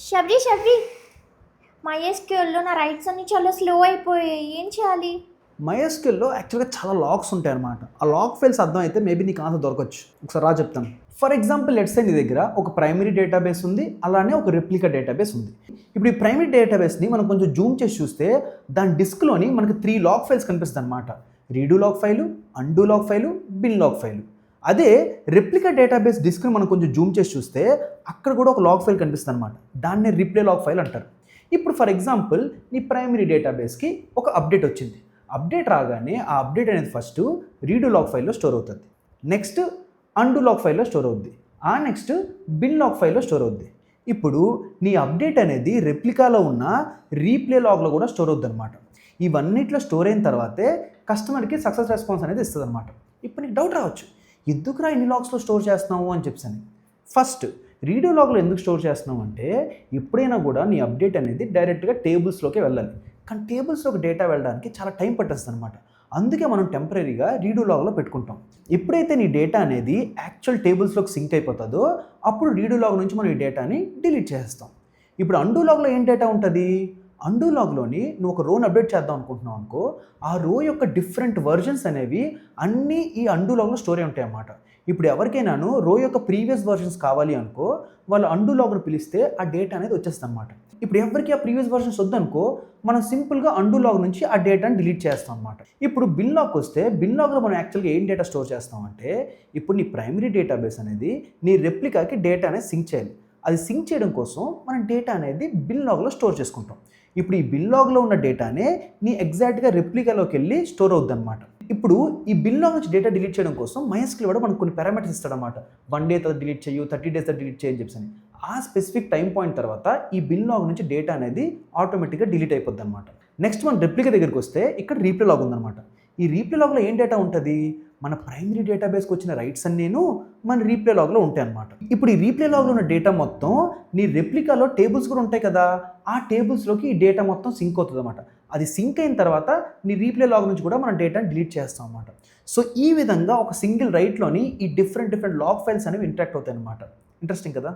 శబరి MySQLలో నా రైట్స్ అన్ని చాలా స్లో అయిపోయాయి. ఏం చేయాలి? MySQLలో యాక్చువల్గా చాలా లాగ్స్ ఉంటాయి అనమాట. ఆ లాగ్ ఫైల్స్ అర్థం అయితే మేబీ నీకు ఆన్సర్ దొరకవచ్చు. ఒకసారి రా చెప్తాను. ఫర్ ఎగ్జాంపుల్ లెట్స్ సే నీ దగ్గర ఒక ప్రైమరీ డేటాబేస్ ఉంది, అలానే ఒక రెప్లికా డేటాబేస్ ఉంది. ఇప్పుడు ఈ ప్రైమరీ డేటాబేస్ని మనం కొంచెం జూమ్ చేసి చూస్తే దాని డిస్క్లోని మనకి 3 లాగ్ ఫైల్స్ కనిపిస్తుంది అనమాట. Redo log file, undo log file, bin log file. అదే రెప్లికా డేటాబేస్ డిస్క్ని మనం కొంచెం జూమ్ చేసి చూస్తే అక్కడ కూడా ఒక లాగ్ ఫైల్ కనిపిస్తుంది అనమాట. దాన్నే రీప్లే లాగ్ ఫైల్ అంటారు. ఇప్పుడు ఫర్ ఎగ్జాంపుల్ నీ ప్రైమరీ డేటాబేస్కి ఒక అప్డేట్ వచ్చింది. అప్డేట్ రాగానే ఆ అప్డేట్ అనేది ఫస్ట్ రీడూ లాగ్ ఫైల్లో స్టోర్ అవుతుంది, నెక్స్ట్ అండూ లాగ్ ఫైల్లో స్టోర్ అవుద్ది, ఆ నెక్స్ట్ బిన్ లాగ్ ఫైల్లో స్టోర్ అవుద్ది. ఇప్పుడు నీ అప్డేట్ అనేది రెప్లికాలో ఉన్న రీప్లే లాగ్లో కూడా స్టోర్ అవుద్ది అనమాట. ఇవన్నిట్లో స్టోర్ అయిన తర్వాతే కస్టమర్కి సక్సెస్ రెస్పాన్స్ అనేది ఇస్తుంది అనమాట. ఇప్పుడు నీకు డౌట్ రావచ్చు, ఎందుకురా ఇన్ని లాగ్స్లో స్టోర్ చేస్తున్నావు అని చెప్పని. ఫస్ట్ రీడూ లాగ్లో ఎందుకు స్టోర్ చేస్తున్నావు అంటే ఎప్పుడైనా కూడా నీ అప్డేట్ అనేది డైరెక్ట్గా టేబుల్స్లోకి వెళ్ళాలి. కానీ టేబుల్స్లోకి డేటా వెళ్ళడానికి చాలా టైం పట్టేస్తుంది అనమాట. అందుకే మనం టెంపరీగా రీడూ లాగ్లో పెట్టుకుంటాం. ఎప్పుడైతే నీ డేటా అనేది యాక్చువల్ టేబుల్స్లోకి సింక్ అయిపోతుందో అప్పుడు రీడూ లాగ్ నుంచి మనం ఈ డేటాని డిలీట్ చేస్తాం. ఇప్పుడు అండూ లాగ్లో ఏం డేటా ఉంటుంది? అండూ లాగ్లోని నువ్వు ఒక రోని అప్డేట్ చేద్దాం అనుకుంటున్నావు అనుకో, ఆ రో యొక్క డిఫరెంట్ వర్జన్స్ అనేవి అన్నీ ఈ అండూ లాగ్లో స్టోర్ అయి ఉంటాయి అన్నమాట. ఇప్పుడు ఎవరికైనాను రో యొక్క ప్రీవియస్ వర్జన్స్ కావాలి అనుకో, వాళ్ళు అండూ లాగ్ను పిలిస్తే ఆ డేటా అనేది వచ్చేస్తుంది అనమాట. ఇప్పుడు ఎవరికి ఆ ప్రీవియస్ వర్జన్స్ వద్దనుకో, మనం సింపుల్గా అండూ లాగ్ నుంచి ఆ డేటాని డిలీట్ చేస్తాం అనమాట. ఇప్పుడు బిన్ లాగ్కి వస్తే బిన్ లాగ్లో మనం యాక్చువల్గా ఏం డేటా స్టోర్ చేస్తామంటే, ఇప్పుడు నీ ప్రైమరీ డేటాబేస్ అనేది నీ రెప్లికాకి డేటా అనేది సింక్ చేయాలి. అది సింక్ చేయడం కోసం మనం డేటా అనేది బిన్ లాగ్లో స్టోర్ చేసుకుంటాం. ఇప్పుడు ఈ బిన్ లాగ్లో ఉన్న డేటానే నీ ఎగ్జాక్ట్గా రెప్లికాలోకి వెళ్ళి స్టోర్ అవుద్ది అనమాట. ఇప్పుడు ఈ బిన్ లాగ్ నుంచి డేటా డిలీట్ చేయడం కోసం MySQL కూడా మనకు కొన్ని పారామీటర్స్ ఇస్తాడనమాట. 1 డే తర్వాత డిలీట్ చేయు, 30 డేస్ తర్వాత డిలీట్ చేయని చెప్పని. ఆ స్పెసిఫిక్ టైం పాయింట్ తర్వాత ఈ బిన్ లాగ్ నుంచి డేటా అనేది ఆటోమేటిక్గా డిలీట్ అయిపోద్ది అనమాట. నెక్స్ట్ మన రెప్లికా దగ్గరికి వస్తే ఇక్కడ రీప్లే లాగ్ ఉందన్నమాట. ఈ రీప్లే లాగ్లో ఏం డేటా ఉంటుంది? మన ప్రైమరీ డేటాబేస్కి వచ్చిన రైట్స్ అన్నీను మన రీప్లే లాగ్లో ఉంటాయి అన్నమాట. ఇప్పుడు ఈ రీప్లే లాగ్లో ఉన్న డేటా మొత్తం నీ రెప్లికాలో టేబుల్స్ కూడా ఉంటాయి కదా, ఆ టేబుల్స్లోకి ఈ డేటా మొత్తం సింక్ అవుతుంది అనమాట. అది సింక్ అయిన తర్వాత నీ రీప్లే లాగ్ నుంచి కూడా మనం డేటాని డిలీట్ చేస్తాం అనమాట. సో ఈ విధంగా ఒక సింగిల్ రైట్లోని ఈ డిఫరెంట్ లాగ్ ఫైల్స్ అనేవి ఇంటరాక్ట్ అవుతాయి అనమాట. ఇంట్రెస్టింగ్ కదా.